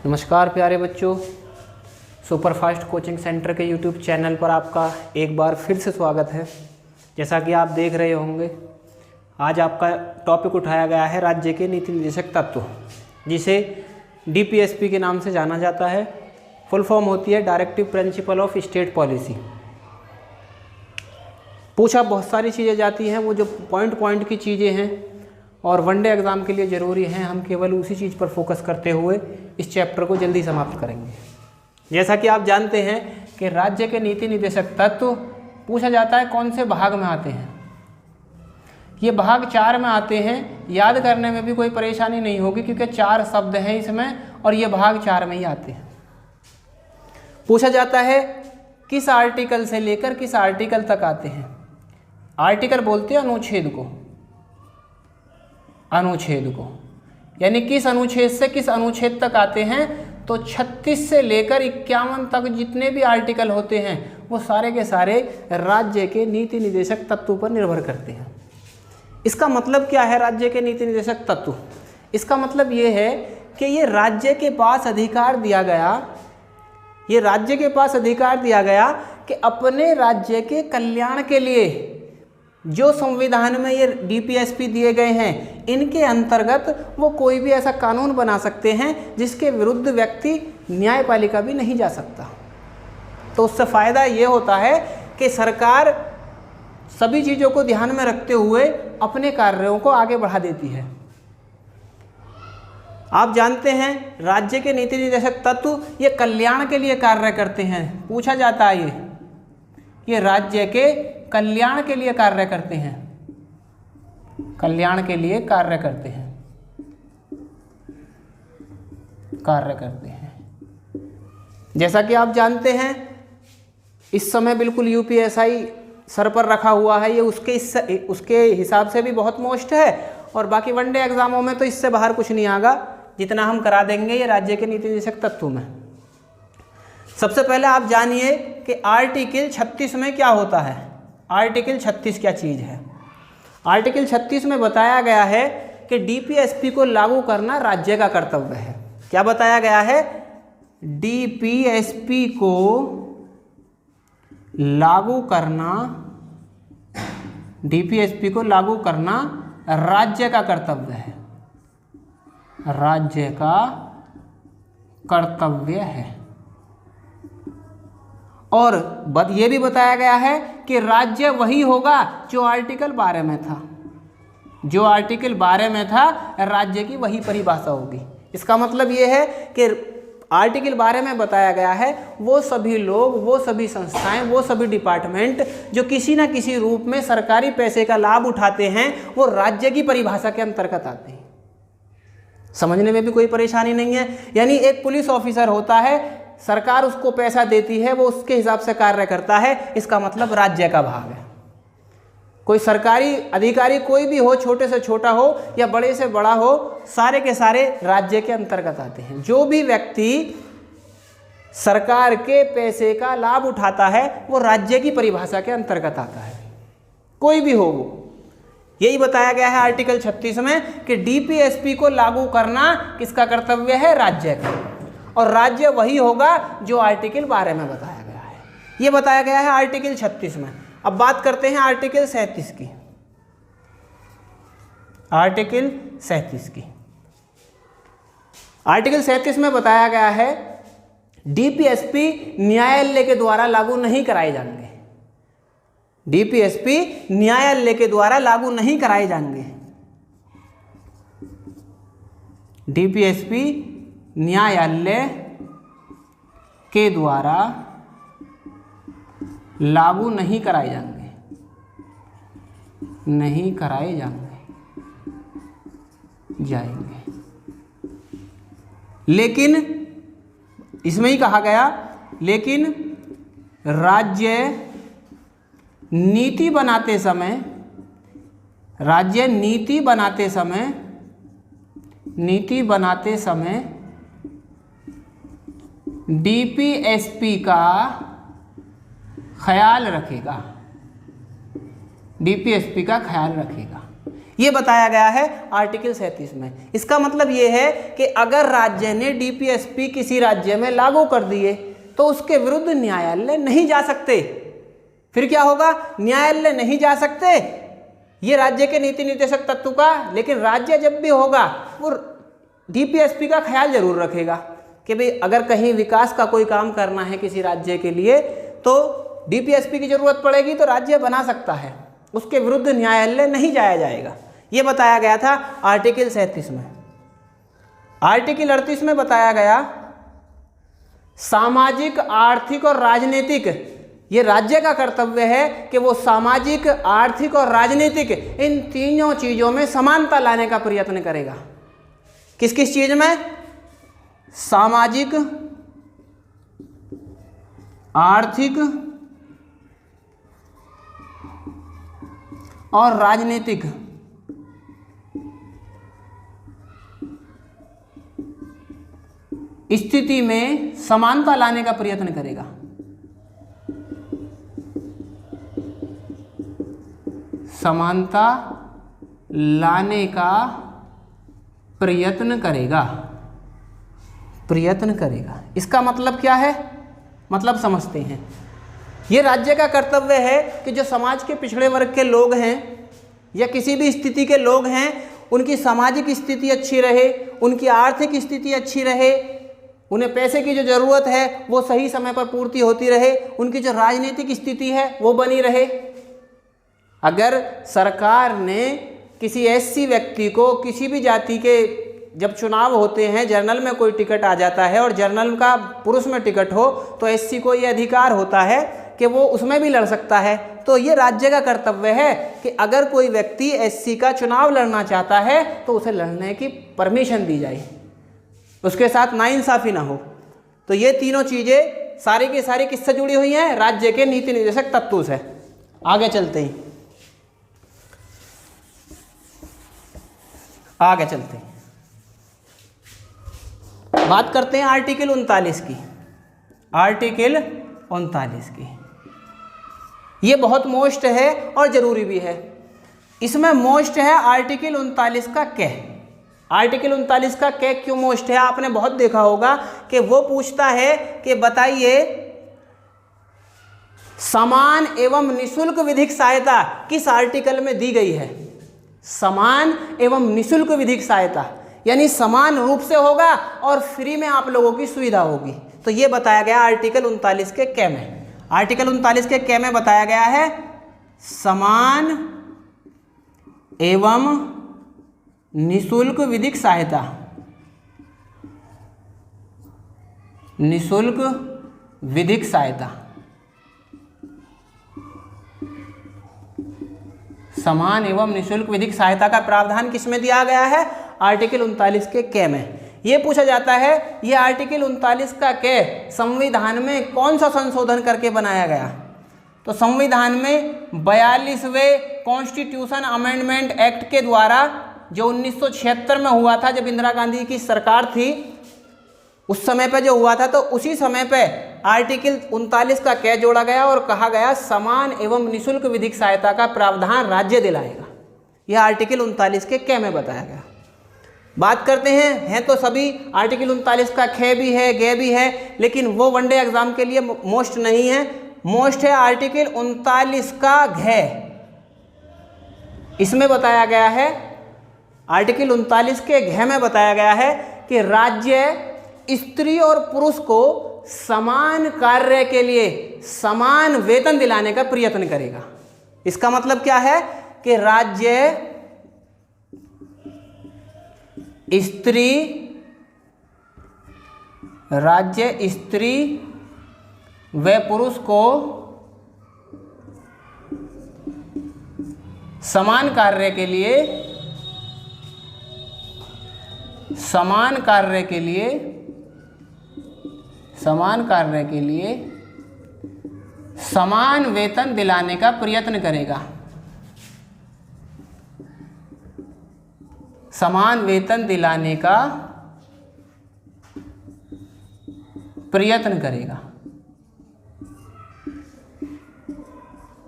नमस्कार प्यारे बच्चों, सुपरफास्ट कोचिंग सेंटर के यूट्यूब चैनल पर आपका एक बार फिर से स्वागत है। जैसा कि आप देख रहे होंगे, आज आपका टॉपिक उठाया गया है राज्य के नीति निर्देशक तत्व, जिसे डीपीएसपी के नाम से जाना जाता है। फुल फॉर्म होती है directive principle of state policy. पूछा बहुत सारी चीज़ें जाती हैं, वो जो पॉइंट की चीज़ें हैं और वनडे एग्ज़ाम के लिए ज़रूरी हैं, हम केवल उसी चीज़ पर फोकस करते हुए इस चैप्टर को जल्दी समाप्त करेंगे। जैसा कि आप जानते हैं कि राज्य के नीति निर्देशक तत्व पूछा जाता है कौन से भाग में आते हैं। ये भाग 4 में आते हैं। याद करने में भी कोई परेशानी नहीं होगी क्योंकि 4 शब्द हैं इसमें और ये भाग 4 में ही आते हैं। पूछा जाता है किस आर्टिकल से लेकर किस आर्टिकल तक आते हैं। आर्टिकल बोलते हैं अनुच्छेद को, यानी किस अनुच्छेद से किस अनुच्छेद तक आते हैं। तो 36 से लेकर 51 तक जितने भी आर्टिकल होते हैं वो सारे के सारे राज्य के नीति निर्देशक तत्व पर निर्भर करते हैं। इसका मतलब क्या है राज्य के नीति निर्देशक तत्व? इसका मतलब ये है कि ये राज्य के पास अधिकार दिया गया कि अपने राज्य के कल्याण के लिए जो संविधान में ये डीपीएसपी दिए गए हैं, इनके अंतर्गत वो कोई भी ऐसा कानून बना सकते हैं जिसके विरुद्ध व्यक्ति न्यायपालिका भी नहीं जा सकता। तो उससे फ़ायदा ये होता है कि सरकार सभी चीज़ों को ध्यान में रखते हुए अपने कार्यों को आगे बढ़ा देती है। आप जानते हैं राज्य के नीति निर्देशक तत्व ये कल्याण के लिए कार्य करते हैं। पूछा जाता है ये राज्य के कल्याण के लिए कार्य करते हैं। जैसा कि आप जानते हैं इस समय बिल्कुल यूपीएसआई सर पर रखा हुआ है, ये उसके हिसाब से भी बहुत मोस्ट है और बाकी वनडे एग्जामों में तो इससे बाहर कुछ नहीं आएगा जितना हम करा देंगे ये राज्य के नीति निर्देशक तत्व में। सबसे पहले आप जानिए कि आर्टिकल 36 में क्या होता है। आर्टिकल 36 क्या चीज़ है? आर्टिकल 36 में बताया गया है कि डीपीएसपी को लागू करना राज्य का कर्तव्य है। क्या बताया गया है? डीपीएसपी को लागू करना राज्य का कर्तव्य है। राज्य का कर्तव्य है। और ये भी बताया गया है कि राज्य वही होगा जो आर्टिकल 12 में था। जो आर्टिकल 12 में था राज्य की वही परिभाषा होगी। इसका मतलब ये है कि आर्टिकल 12 में बताया गया है वो सभी लोग, वो सभी संस्थाएं, वो सभी डिपार्टमेंट जो किसी न किसी रूप में सरकारी पैसे का लाभ उठाते हैं वो राज्य की परिभाषा के अंतर्गत आते हैं। समझने में भी कोई परेशानी नहीं है। यानी एक पुलिस ऑफिसर होता है, सरकार उसको पैसा देती है, वो उसके हिसाब से कार्य करता है, इसका मतलब राज्य का भाग है। कोई सरकारी अधिकारी कोई भी हो, छोटे से छोटा हो या बड़े से बड़ा हो, सारे के सारे राज्य के अंतर्गत आते हैं। जो भी व्यक्ति सरकार के पैसे का लाभ उठाता है वो राज्य की परिभाषा के अंतर्गत आता है, कोई भी हो वो। यही बताया गया है आर्टिकल 36 में कि डीपीएसपी को लागू करना किसका कर्तव्य है? राज्य का। और राज्य वही होगा जो आर्टिकल 12 में बताया गया है। ये बताया गया है आर्टिकल 36 में। अब बात करते हैं आर्टिकल 37 की। आर्टिकल 37 में बताया गया है डीपीएसपी न्यायालय के द्वारा लागू नहीं कराए जाएंगे। डीपीएसपी न्यायालय के द्वारा लागू नहीं कराए जाएंगे। डीपीएसपी न्यायालय के द्वारा लागू नहीं कराए जाएंगे। लेकिन इसमें ही कहा गया, लेकिन राज्य नीति बनाते समय डीपीएसपी का ख्याल रखेगा। ये बताया गया है आर्टिकल 37 में। इसका मतलब ये है कि अगर राज्य ने डीपीएसपी किसी राज्य में लागू कर दिए तो उसके विरुद्ध न्यायालय नहीं जा सकते। फिर क्या होगा? न्यायालय नहीं जा सकते, ये राज्य के नीति निर्देशक तत्व का, लेकिन राज्य जब भी होगा वो डीपीएसपी का ख्याल जरूर रखेगा कि भाई अगर कहीं विकास का कोई काम करना है किसी राज्य के लिए तो डीपीएसपी की जरूरत पड़ेगी तो राज्य बना सकता है, उसके विरुद्ध न्यायालय नहीं जाया जाएगा। ये बताया गया था आर्टिकल 37 में। आर्टिकल 38 में बताया गया सामाजिक, आर्थिक और राजनीतिक, ये राज्य का कर्तव्य है कि वो सामाजिक, आर्थिक और राजनीतिक इन तीनों चीजों में समानता लाने का प्रयत्न करेगा। किस किस चीज में? सामाजिक, आर्थिक और राजनीतिक स्थिति में समानता लाने का प्रयत्न करेगा। समानता लाने का प्रयत्न करेगा। इसका मतलब क्या है? मतलब समझते हैं। ये राज्य का कर्तव्य है कि जो समाज के पिछड़े वर्ग के लोग हैं या किसी भी स्थिति के लोग हैं, उनकी सामाजिक स्थिति अच्छी रहे, उनकी आर्थिक स्थिति अच्छी रहे, उन्हें पैसे की जो ज़रूरत है वो सही समय पर पूर्ति होती रहे, उनकी जो राजनीतिक स्थिति है वो बनी रहे। अगर सरकार ने किसी एससी व्यक्ति को, किसी भी जाति के, जब चुनाव होते हैं जनरल में कोई टिकट आ जाता है और जनरल का पुरुष में टिकट हो तो एससी को ये अधिकार होता है कि वो उसमें भी लड़ सकता है। तो ये राज्य का कर्तव्य है कि अगर कोई व्यक्ति एससी का चुनाव लड़ना चाहता है तो उसे लड़ने की परमिशन दी जाए, उसके साथ नाइंसाफ़ी ना हो। तो ये तीनों चीज़ें सारी की सारी किससे जुड़ी हुई हैं? राज्य के नीति निर्देशक तत्वों से। आगे चलते हैं, बात करते हैं आर्टिकल 39 की। आर्टिकल 39 की ये बहुत मोस्ट है और ज़रूरी भी है। इसमें मोस्ट है आर्टिकल 39 का कै। आर्टिकल 39 का कै क्यों मोस्ट है? आपने बहुत देखा होगा कि वो पूछता है कि बताइए समान एवं निःशुल्क विधिक सहायता किस आर्टिकल में दी गई है? समान एवं निःशुल्क विधिक सहायता यानी समान रूप से होगा और फ्री में आप लोगों की सुविधा होगी। तो ये बताया गया आर्टिकल 39 के कै में। आर्टिकल 39 के कै में बताया गया है समान एवं निःशुल्क विधिक सहायता। निःशुल्क विधिक सहायता, समान एवं निःशुल्क विधिक सहायता का प्रावधान किस में दिया गया है? आर्टिकल 39 के कै में। ये पूछा जाता है ये आर्टिकल 39 का कै संविधान में कौन सा संशोधन करके बनाया गया? तो संविधान में 42वें कॉन्स्टिट्यूशन अमेंडमेंट एक्ट के द्वारा जो 1976 में हुआ था, जब इंदिरा गांधी की सरकार थी उस समय पे जो हुआ था, तो उसी समय पे आर्टिकल 39 का कै जोड़ा गया और कहा गया समान एवं निःशुल्क विधिक सहायता का प्रावधान राज्य दिलाएगा। यह आर्टिकल 39 के कै में बताया गया। बात करते हैं तो सभी आर्टिकल 39 का खे भी है, गे भी है, लेकिन वो वनडे एग्जाम के लिए मोस्ट नहीं है। मोस्ट है आर्टिकल 39 का घे। इसमें बताया गया है, आर्टिकल 39 के घे में बताया गया है कि राज्य स्त्री और पुरुष को समान कार्य के लिए समान वेतन दिलाने का प्रयत्न करेगा। इसका मतलब क्या है कि राज्य स्त्री व पुरुष को समान कार्य के लिए समान वेतन दिलाने का प्रयत्न करेगा। समान वेतन दिलाने का प्रयत्न करेगा।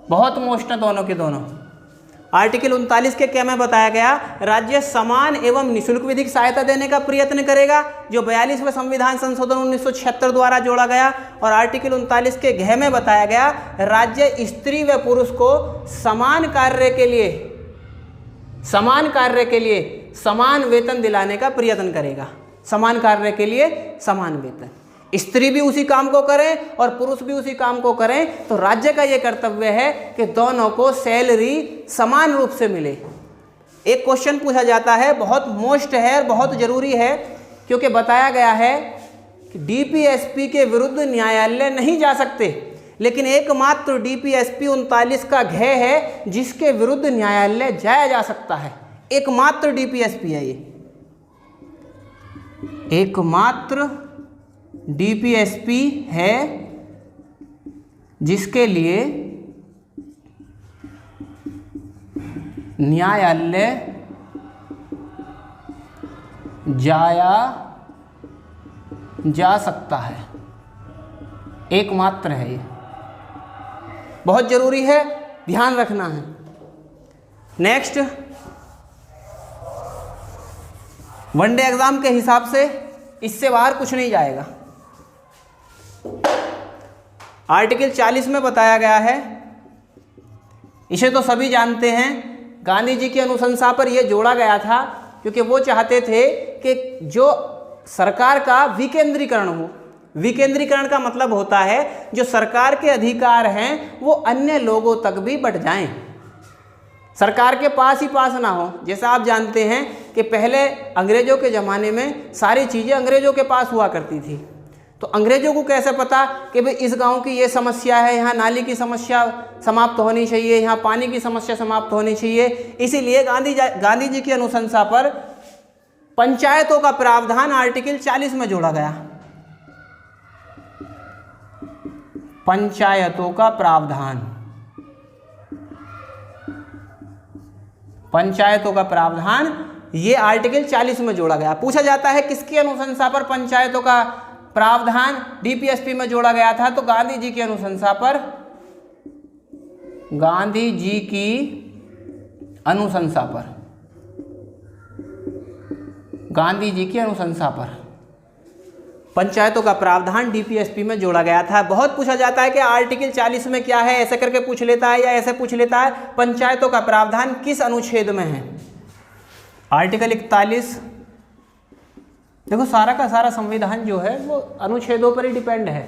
बहुत मोस्ट है दोनों के दोनों। आर्टिकल 39 के क्या में बताया गया, राज्य समान एवं निःशुल्क विधिक सहायता देने का प्रयत्न करेगा, जो 42वें संविधान संशोधन 1976 द्वारा जोड़ा गया। और आर्टिकल 39 के घ में बताया गया, राज्य स्त्री व पुरुष को समान कार्य के लिए समान वेतन दिलाने का प्रयत्न करेगा। समान कार्य के लिए समान वेतन, स्त्री भी उसी काम को करें और पुरुष भी उसी काम को करें, तो राज्य का ये कर्तव्य है कि दोनों को सैलरी समान रूप से मिले। एक क्वेश्चन पूछा जाता है, बहुत मोस्ट है और बहुत जरूरी है, क्योंकि बताया गया है कि डीपीएसपी के विरुद्ध न्यायालय नहीं जा सकते, लेकिन एकमात्र डीपीएसपी 39 का घ है जिसके विरुद्ध न्यायालय जाया जा सकता है। एकमात्र डीपीएसपी है ये, एकमात्र डीपीएसपी है जिसके लिए न्यायालय जाया जा सकता है। एकमात्र है ये, बहुत जरूरी है, ध्यान रखना है। नेक्स्ट, वनडे एग्जाम के हिसाब से इससे बाहर कुछ नहीं जाएगा। आर्टिकल 40 में बताया गया है, इसे तो सभी जानते हैं, गांधी जी की अनुशंसा पर यह जोड़ा गया था, क्योंकि वो चाहते थे कि जो सरकार का विकेंद्रीकरण हो। विकेंद्रीकरण का मतलब होता है जो सरकार के अधिकार हैं वो अन्य लोगों तक भी बढ़ जाएं, सरकार के पास ही पास ना हो। जैसा आप जानते हैं कि पहले अंग्रेजों के ज़माने में सारी चीज़ें अंग्रेजों के पास हुआ करती थी, तो अंग्रेजों को कैसे पता कि भाई इस गांव की ये समस्या है, यहाँ नाली की समस्या समाप्त होनी चाहिए, यहाँ पानी की समस्या समाप्त होनी चाहिए। इसीलिए गांधी जी की अनुशंसा पर पंचायतों का प्रावधान आर्टिकल 40 में जोड़ा गया। पंचायतों का प्रावधान, पंचायतों का प्रावधान ये आर्टिकल 40 में जोड़ा गया। पूछा जाता है किसकी अनुशंसा पर पंचायतों का प्रावधान डीपीएसपी में जोड़ा गया था, तो गांधी जी की अनुशंसा पर, गांधी जी की अनुशंसा पर, गांधी जी की अनुशंसा पर पंचायतों का प्रावधान डीपीएसपी में जोड़ा गया था। बहुत पूछा जाता है कि आर्टिकल 40 में क्या है, ऐसे करके पूछ लेता है या ऐसे पूछ लेता है, पंचायतों का प्रावधान किस अनुच्छेद में है। आर्टिकल 41, देखो सारा का सारा संविधान जो है वो अनुच्छेदों पर ही डिपेंड है।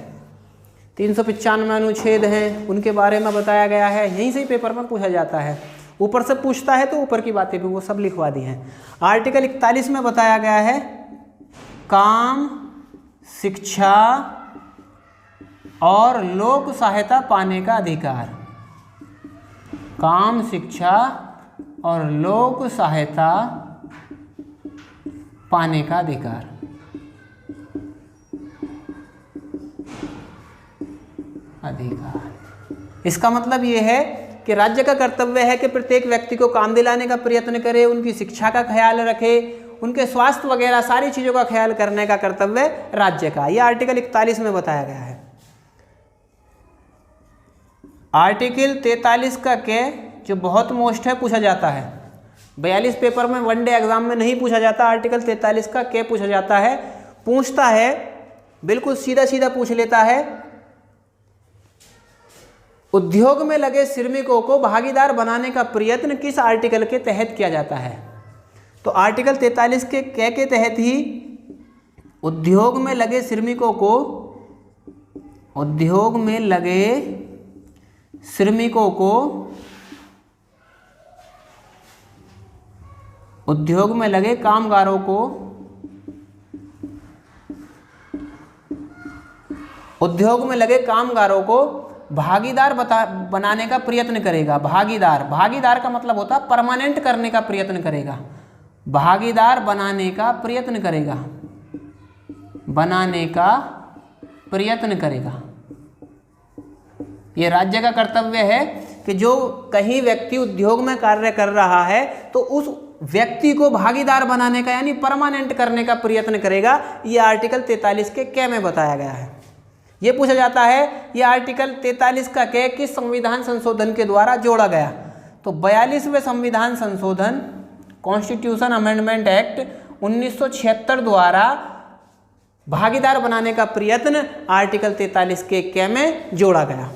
395 अनुच्छेद हैं, उनके बारे में बताया गया है, यहीं से ही पेपर में पूछा जाता है। ऊपर से पूछता है तो ऊपर की बातें भी वो सब लिखवा दी हैं। आर्टिकल 41 में बताया गया है काम, शिक्षा और लोक सहायता पाने का अधिकार। काम, शिक्षा और लोक सहायता पाने का अधिकार। इसका मतलब ये है कि राज्य का कर्तव्य है कि प्रत्येक व्यक्ति को काम दिलाने का प्रयत्न करे, उनकी शिक्षा का ख्याल रखे, उनके स्वास्थ्य वगैरह सारी चीज़ों का ख्याल करने का कर्तव्य राज्य का। यह आर्टिकल 41 में बताया गया है। आर्टिकल 43 का क्या, जो बहुत मोस्ट है, पूछा जाता है 42 पेपर में, वनडे एग्जाम में नहीं पूछा जाता। आर्टिकल 43 का क्या पूछा जाता है, पूछता है, बिल्कुल सीधा सीधा पूछ लेता है, उद्योग में लगे श्रमिकों को भागीदार बनाने का प्रयत्न किस आर्टिकल के तहत किया जाता है। तो आर्टिकल 43 के क्या के तहत ही उद्योग में लगे श्रमिकों को, उद्योग में लगे श्रमिकों को, उद्योग में लगे कामगारों को, उद्योग में लगे कामगारों को भागीदार बनाने का प्रयत्न करेगा। भागीदार, भागीदार का मतलब होता है परमानेंट करने का प्रयत्न करेगा। भागीदार बनाने का प्रयत्न करेगा, बनाने का प्रयत्न करेगा। यह राज्य का कर्तव्य है कि जो कहीं व्यक्ति उद्योग में कार्य कर रहा है तो उस व्यक्ति को भागीदार बनाने का यानी परमानेंट करने का प्रयत्न करेगा। यह आर्टिकल 43 के क्या में बताया गया है। यह पूछा जाता है, यह आर्टिकल 43 का क्या किस संविधान संशोधन के द्वारा जोड़ा गया। तो 42वें संविधान संशोधन कॉन्स्टिट्यूशन अमेंडमेंट एक्ट 1976 द्वारा भागीदार बनाने का प्रयत्न आर्टिकल 43 के क में जोड़ा गया।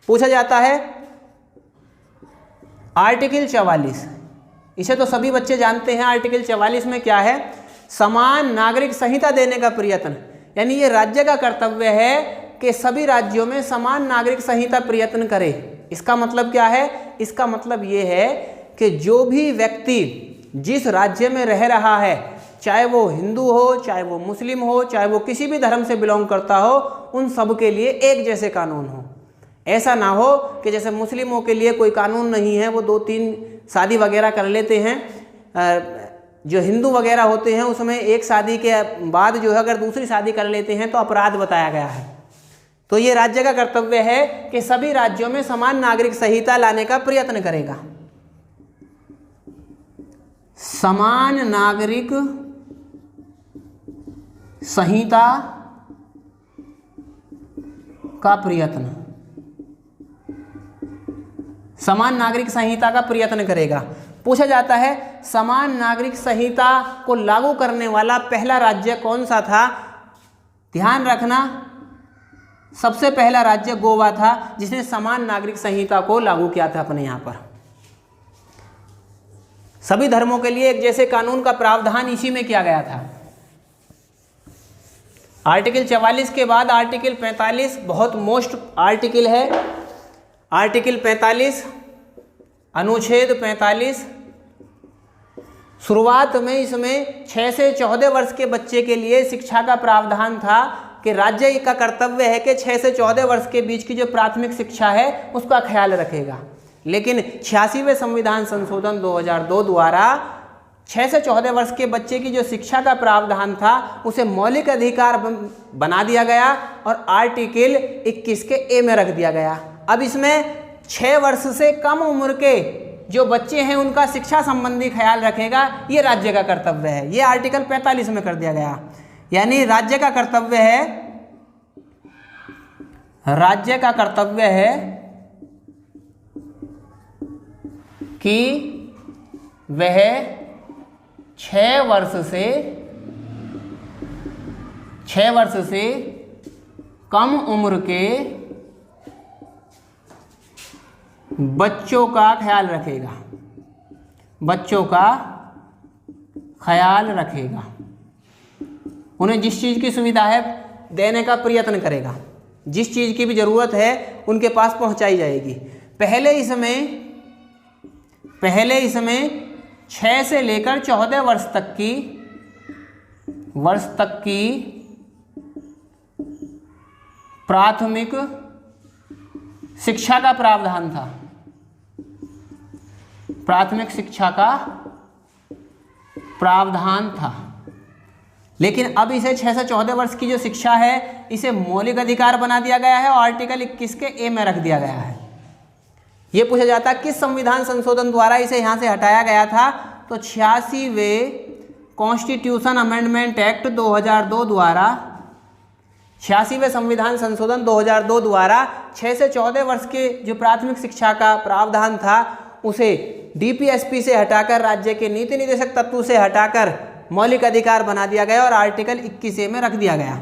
पूछा जाता है आर्टिकल 44, इसे तो सभी बच्चे जानते हैं। आर्टिकल 44 में क्या है? समान नागरिक संहिता देने का प्रयत्न, यानी ये राज्य का कर्तव्य है कि सभी राज्यों में समान नागरिक संहिता प्रयत्न करे। इसका मतलब क्या है? इसका मतलब ये है कि जो भी व्यक्ति जिस राज्य में रह रहा है, चाहे वो हिंदू हो, चाहे वो मुस्लिम हो, चाहे वो किसी भी धर्म से बिलोंग करता हो, उन सब के लिए एक जैसे कानून हो। ऐसा ना हो कि जैसे मुस्लिमों के लिए कोई कानून नहीं है, वो 2-3 शादी वगैरह कर लेते हैं। जो हिंदू वगैरह होते हैं उसमें एक शादी के बाद जो है अगर दूसरी शादी कर लेते हैं तो अपराध बताया गया है। तो ये राज्य का कर्तव्य है कि सभी राज्यों में समान नागरिक संहिता लाने का प्रयत्न करेगा। समान नागरिक संहिता का प्रयत्न, समान नागरिक संहिता का प्रयत्न करेगा। पूछा जाता है समान नागरिक संहिता को लागू करने वाला पहला राज्य कौन सा था? ध्यान रखना, सबसे पहला राज्य गोवा था जिसने समान नागरिक संहिता को लागू किया था अपने यहाँ पर। सभी धर्मों के लिए एक जैसे कानून का प्रावधान इसी में किया गया था। आर्टिकल 44 के बाद आर्टिकल 45 बहुत मोस्ट आर्टिकल है। आर्टिकल 45 अनुच्छेद 45, शुरुआत में इसमें 6 से 14 वर्ष के बच्चे के लिए शिक्षा का प्रावधान था कि राज्य का कर्तव्य है कि 6 से 14 वर्ष के बीच की जो प्राथमिक शिक्षा है उसका ख्याल रखेगा। लेकिन 86वें संविधान संशोधन 2002 द्वारा 6 से 14 वर्ष के बच्चे की जो शिक्षा का प्रावधान था उसे मौलिक अधिकार बना दिया गया और आर्टिकल 21 के ए में रख दिया गया। अब इसमें 6 वर्ष से कम उम्र के जो बच्चे हैं उनका शिक्षा संबंधी ख्याल रखेगा, ये राज्य का कर्तव्य है। ये आर्टिकल 45 में कर दिया गया। यानी राज्य का कर्तव्य है कि वह 6 वर्ष से कम उम्र के बच्चों का ख्याल रखेगा, उन्हें जिस चीज़ की सुविधा है देने का प्रयत्न करेगा, जिस चीज़ की भी ज़रूरत है उनके पास पहुंचाई जाएगी। पहले इसमें 6 से लेकर 14 वर्ष तक की प्राथमिक शिक्षा का प्रावधान था। प्राथमिक शिक्षा का प्रावधान था, लेकिन अब इसे 6 से 14 वर्ष की जो शिक्षा है इसे मौलिक अधिकार बना दिया गया है और आर्टिकल 21 के ए में रख दिया गया है। ये पूछा जाता है किस संविधान संशोधन द्वारा इसे यहाँ से हटाया गया था? तो 86वें कॉन्स्टिट्यूशन अमेंडमेंट एक्ट 2002 द्वारा, 86वें संविधान संशोधन 2002 द्वारा 6 से 14 वर्ष के जो प्राथमिक शिक्षा का प्रावधान था उसे डीपीएसपी से हटाकर, राज्य के नीति निर्देशक तत्व से हटाकर मौलिक अधिकार बना दिया गया और आर्टिकल 21 में रख दिया गया।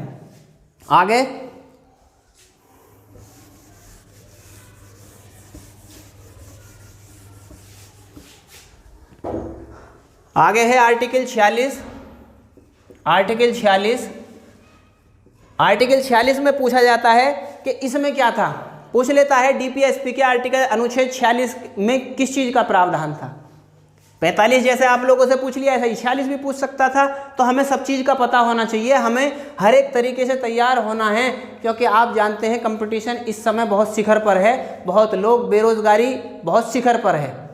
आगे है आर्टिकल 46। आर्टिकल 46 में पूछा जाता है कि इसमें क्या था। पूछ लेता है डीपीएसपी के आर्टिकल अनुच्छेद 46 में किस चीज़ का प्रावधान था। 45 जैसे आप लोगों से पूछ लिया, ऐसा 46 भी पूछ सकता था। तो हमें सब चीज़ का पता होना चाहिए, हमें हर एक तरीके से तैयार होना है, क्योंकि आप जानते हैं कंपटीशन इस समय बहुत शिखर पर है। बहुत लोग, बेरोजगारी बहुत शिखर पर है,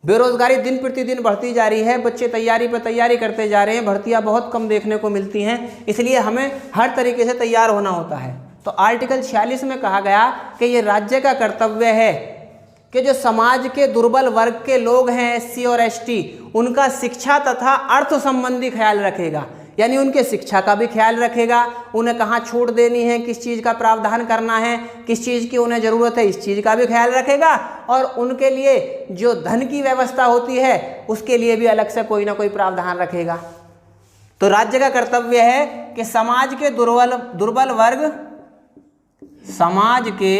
बेरोजगारी दिन प्रतिदिन बढ़ती जा रही है, बच्चे तैयारी पर तैयारी करते जा रहे हैं, भर्तियां बहुत कम देखने को मिलती हैं, इसलिए हमें हर तरीके से तैयार होना होता है। तो आर्टिकल 46 में कहा गया कि ये राज्य का कर्तव्य है कि जो समाज के दुर्बल वर्ग के लोग हैं, SC और ST, उनका शिक्षा तथा अर्थ संबंधी ख्याल रखेगा। यानी उनके शिक्षा का भी ख्याल रखेगा, उन्हें कहाँ छूट देनी है, किस चीज़ का प्रावधान करना है, किस चीज़ की उन्हें ज़रूरत है, इस चीज़ का भी ख्याल रखेगा। और उनके लिए जो धन की व्यवस्था होती है उसके लिए भी अलग से कोई ना कोई प्रावधान रखेगा। तो राज्य का कर्तव्य है कि समाज के दुर्बल वर्ग, समाज के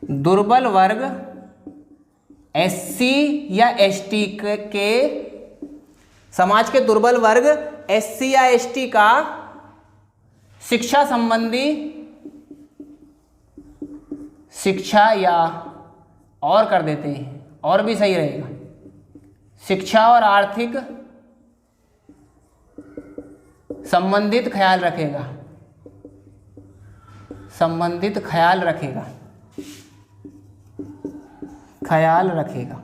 दुर्बल वर्ग एससी या एसटी के, समाज के दुर्बल वर्ग एससी या एसटी का शिक्षा संबंधी, शिक्षा या और कर देते हैं और भी सही रहेगा, शिक्षा और आर्थिक संबंधित ख्याल रखेगा, संबंधित ख्याल रखेगा, ख्याल रखेगा।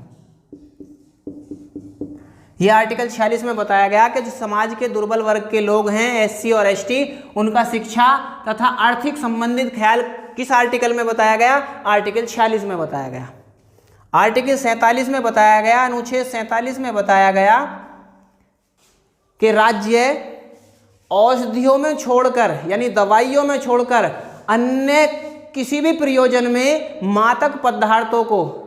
ये आर्टिकल 46 में बताया गया कि जो समाज के दुर्बल वर्ग के लोग हैं एससी और एसटी, उनका शिक्षा तथा आर्थिक संबंधित ख्याल किस आर्टिकल में बताया गया? आर्टिकल 46 में बताया गया। आर्टिकल 47 में बताया गया, अनुच्छेद 47 में बताया गया कि राज्य औषधियों में छोड़कर, यानी दवाइयों में छोड़कर अन्य किसी भी प्रयोजन में मादक पदार्थों को,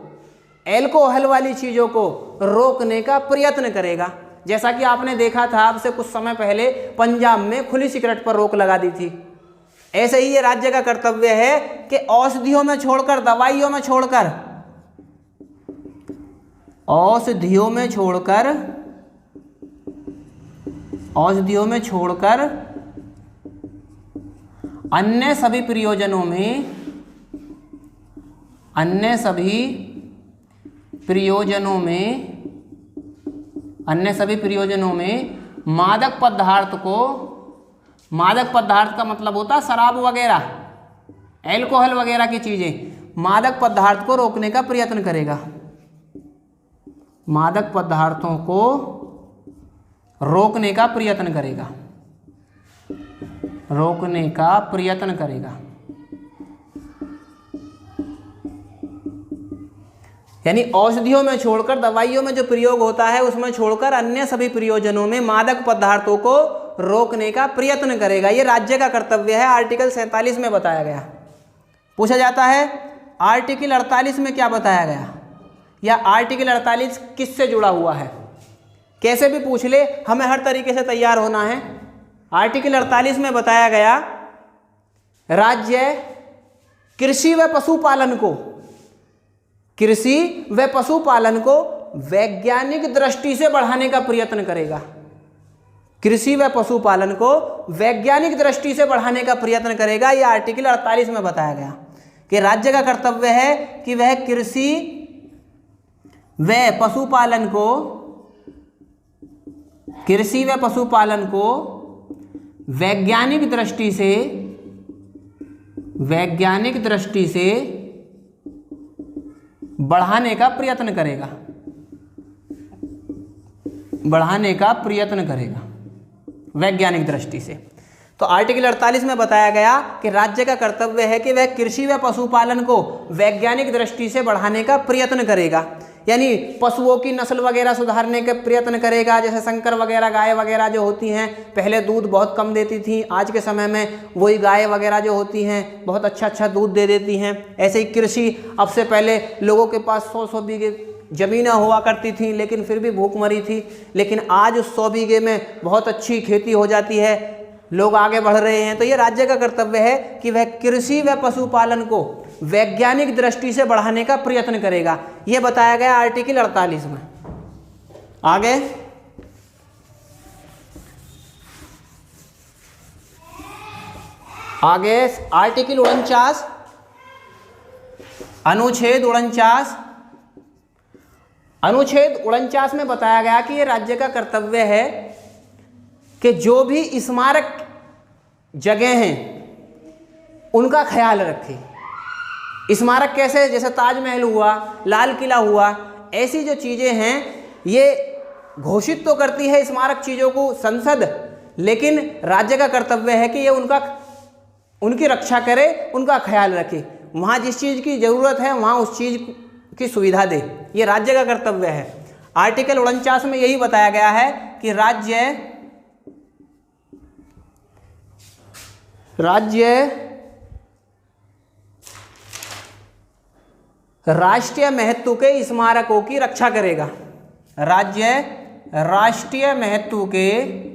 एल्कोहल वाली चीज़ों को रोकने का प्रयत्न करेगा। जैसा कि आपने देखा था अब से कुछ समय पहले पंजाब में खुली सिगरेट पर रोक लगा दी थी, ऐसे ही ये राज्य का कर्तव्य है कि औषधियों में छोड़कर, दवाइयों में छोड़कर, औषधियों में छोड़कर, औषधियों में छोड़कर अन्य सभी प्रयोजनों में, अन्य सभी प्रयोजनों में, अन्य सभी प्रयोजनों में मादक पदार्थ को, मादक पदार्थ का मतलब होता है शराब वगैरह, एल्कोहल वगैरह की चीजें, मादक पदार्थ को रोकने का प्रयत्न करेगा, मादक पदार्थों को रोकने का प्रयत्न करेगा, रोकने का प्रयत्न करेगा। यानी औषधियों में छोड़कर, दवाइयों में जो प्रयोग होता है उसमें छोड़कर अन्य सभी प्रयोजनों में मादक पदार्थों को रोकने का प्रयत्न करेगा। ये राज्य का कर्तव्य है, आर्टिकल 47 में बताया गया। पूछा जाता है आर्टिकल 48 में क्या बताया गया, या आर्टिकल 48 किससे जुड़ा हुआ है, कैसे भी पूछ ले, हमें हर तरीके से तैयार होना है। आर्टिकल 48 में बताया गया राज्य कृषि व पशुपालन को, कृषि व पशुपालन को वैज्ञानिक दृष्टि से बढ़ाने का प्रयत्न करेगा, कृषि व पशुपालन को वैज्ञानिक दृष्टि से बढ़ाने का प्रयत्न करेगा। यह आर्टिकल 48 में बताया गया कि राज्य का कर्तव्य है कि वह कृषि व पशुपालन को, कृषि व पशुपालन को वैज्ञानिक दृष्टि से, वैज्ञानिक दृष्टि से बढ़ाने का प्रयत्न करेगा, बढ़ाने का प्रयत्न करेगा वैज्ञानिक दृष्टि से। तो आर्टिकल 48 में बताया गया कि राज्य का कर्तव्य है कि वह कृषि व पशुपालन को वैज्ञानिक दृष्टि से बढ़ाने का प्रयत्न करेगा, यानी पशुओं की नस्ल वगैरह सुधारने का प्रयत्न करेगा। जैसे संकर वगैरह गाय वगैरह जो होती हैं पहले दूध बहुत कम देती थी, आज के समय में वही गाय वगैरह जो होती हैं बहुत अच्छा दूध दे देती हैं। ऐसे ही कृषि, अब से पहले लोगों के पास 100 बीघे ज़मीनें हुआ करती थी लेकिन फिर भी भूखमरी थी, लेकिन आज उस 100 बीघे में बहुत अच्छी खेती हो जाती है, लोग आगे बढ़ रहे हैं। तो ये राज्य का कर्तव्य है कि वह कृषि व पशुपालन को वैज्ञानिक दृष्टि से बढ़ाने का प्रयत्न करेगा। यह बताया गया आर्टिकल 48 में। आगे आर्टिकल 49, अनुच्छेद 49, अनुच्छेद 49 में बताया गया कि यह राज्य का कर्तव्य है कि जो भी स्मारक जगह हैं उनका ख्याल रखे। स्मारक कैसे, जैसे ताजमहल हुआ, लाल किला हुआ, ऐसी जो चीज़ें हैं ये घोषित तो करती है स्मारक चीज़ों को संसद, लेकिन राज्य का कर्तव्य है कि ये उनकी रक्षा करे, उनका ख्याल रखे, वहाँ जिस चीज़ की ज़रूरत है वहाँ उस चीज़ की सुविधा दे, ये राज्य का कर्तव्य है। आर्टिकल 49 में यही बताया गया है कि राज्य राष्ट्रीय महत्व के स्मारकों की रक्षा करेगा। राज्य राष्ट्रीय महत्व के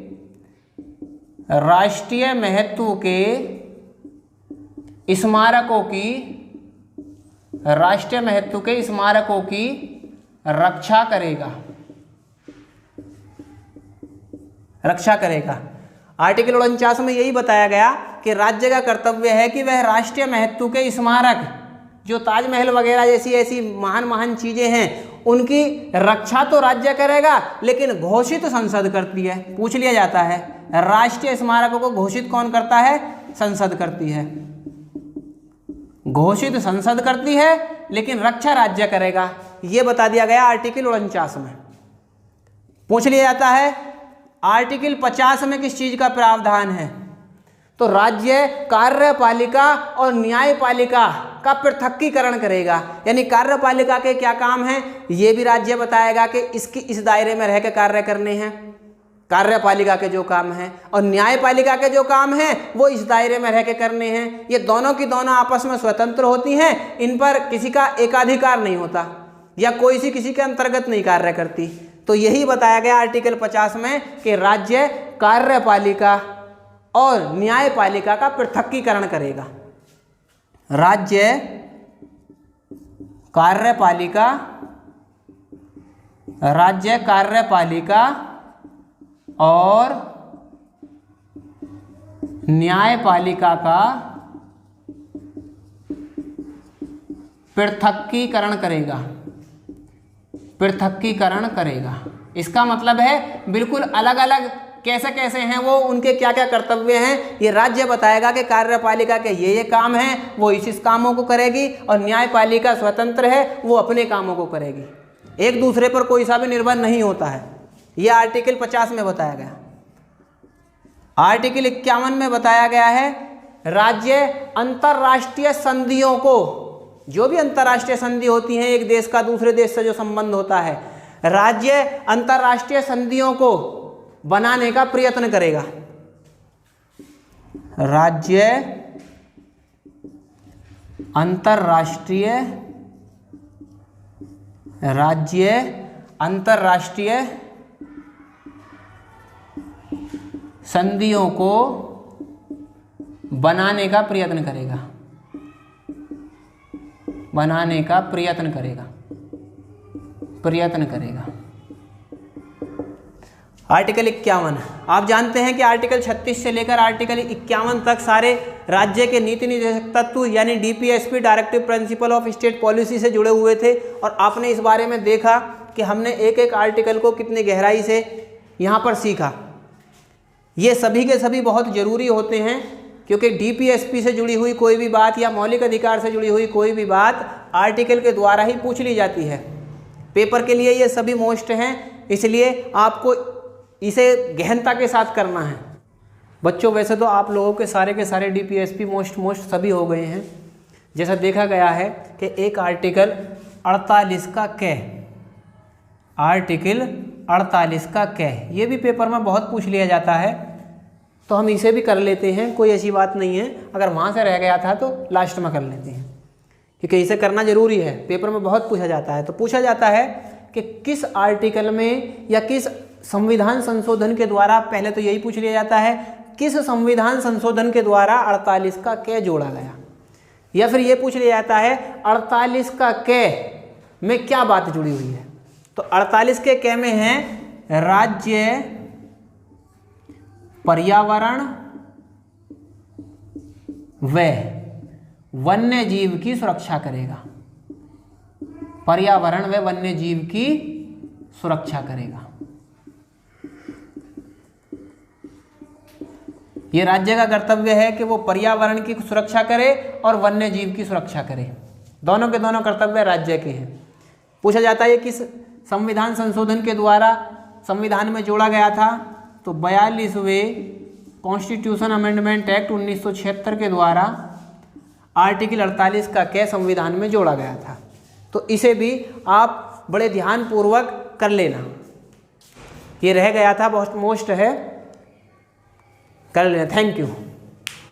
स्मारकों की रक्षा करेगा। आर्टिकल 49 में यही बताया गया कि राज्य का कर्तव्य है कि वह राष्ट्रीय महत्व के स्मारक, जो ताजमहल वगैरह जैसी ऐसी महान महान चीजें हैं, उनकी रक्षा तो राज्य करेगा, लेकिन घोषित संसद करती है। पूछ लिया जाता है राष्ट्रीय स्मारकों को घोषित कौन करता है? संसद करती है। घोषित संसद करती है, लेकिन रक्षा राज्य करेगा, यह बता दिया गया आर्टिकल 49 में। पूछ लिया जाता है आर्टिकल 50 में किस चीज का प्रावधान है? तो राज्य कार्यपालिका और न्यायपालिका का पृथकीकरण करेगा। यानी कार्यपालिका के क्या काम हैं, ये भी राज्य बताएगा कि इस दायरे में रहकर कार्य करने हैं, कार्यपालिका के जो काम हैं, और न्यायपालिका के जो काम हैं वो इस दायरे में रहकर करने हैं। ये दोनों की दोनों आपस में स्वतंत्र होती हैं, इन पर किसी का एकाधिकार नहीं होता या कोई सी किसी के अंतर्गत नहीं कार्य करती। तो यही बताया गया आर्टिकल 50 में कि राज्य कार्यपालिका और न्यायपालिका का पृथकीकरण करेगा। राज्य कार्यपालिका और न्यायपालिका का पृथकीकरण करेगा। इसका मतलब है बिल्कुल अलग अलग कैसे कैसे हैं वो, उनके क्या क्या कर्तव्य हैं, ये राज्य बताएगा कि कार्यपालिका के ये काम हैं, वो इस कामों को करेगी, और न्यायपालिका स्वतंत्र है, वो अपने कामों को करेगी। एक दूसरे पर कोई सा भी निर्भर नहीं होता है। ये आर्टिकल 50 में बताया गया। आर्टिकल 51 में बताया गया है राज्य अंतर्राष्ट्रीय संधियों को, जो भी अंतर्राष्ट्रीय संधि होती हैं, एक देश का दूसरे देश से जो संबंध होता है, राज्य अंतर्राष्ट्रीय संधियों को बनाने का प्रयत्न करेगा। राज्य अंतर्राष्ट्रीय संधियों को बनाने का प्रयत्न करेगा। आर्टिकल 51, आप जानते हैं कि आर्टिकल 36 से लेकर आर्टिकल 51 तक सारे राज्य के नीति निर्देशक तत्व यानी DPSP directive principle of state policy से जुड़े हुए थे। और आपने इस बारे में देखा कि हमने एक एक आर्टिकल को कितनी गहराई से यहाँ पर सीखा। ये सभी के सभी बहुत ज़रूरी होते हैं, क्योंकि DPSP से जुड़ी हुई कोई भी बात या मौलिक अधिकार से जुड़ी हुई कोई भी बात आर्टिकल के द्वारा ही पूछ ली जाती है। पेपर के लिए ये सभी मोस्ट हैं, इसलिए आपको इसे गहनता के साथ करना है। बच्चों वैसे तो आप लोगों के सारे DPSP मोस्ट सभी हो गए हैं। जैसा देखा गया है कि एक आर्टिकल 48 का कै, ये भी पेपर में बहुत पूछ लिया जाता है, तो हम इसे भी कर लेते हैं, कोई ऐसी बात नहीं है। अगर वहाँ से रह गया था तो लास्ट में कर लेते हैं, क्योंकि इसे करना जरूरी है, पेपर में बहुत पूछा जाता है। तो पूछा जाता है कि किस आर्टिकल में या किस संविधान संशोधन के द्वारा, पहले तो यही पूछ लिया जाता है, किस संविधान संशोधन के द्वारा 48 का कै जोड़ा गया, या फिर ये पूछ लिया जाता है 48 का कै में क्या बात जुड़ी हुई है। तो 48 के कै में है राज्य पर्यावरण व वन्य जीव की सुरक्षा करेगा। पर्यावरण व वन्य जीव की सुरक्षा करेगा। ये राज्य का कर्तव्य है कि वो पर्यावरण की सुरक्षा करे और वन्य जीव की सुरक्षा करे। दोनों के दोनों कर्तव्य राज्य के हैं। पूछा जाता है किस संविधान संशोधन के द्वारा संविधान में जोड़ा गया था, तो 42वें कॉन्स्टिट्यूशन अमेंडमेंट एक्ट 1976 के द्वारा आर्टिकल 48 का कै संविधान में जोड़ा गया था। तो इसे भी आप बड़े ध्यानपूर्वक कर लेना। ये रह गया था, बहुत मोस्ट है, कर लेना। Thank you.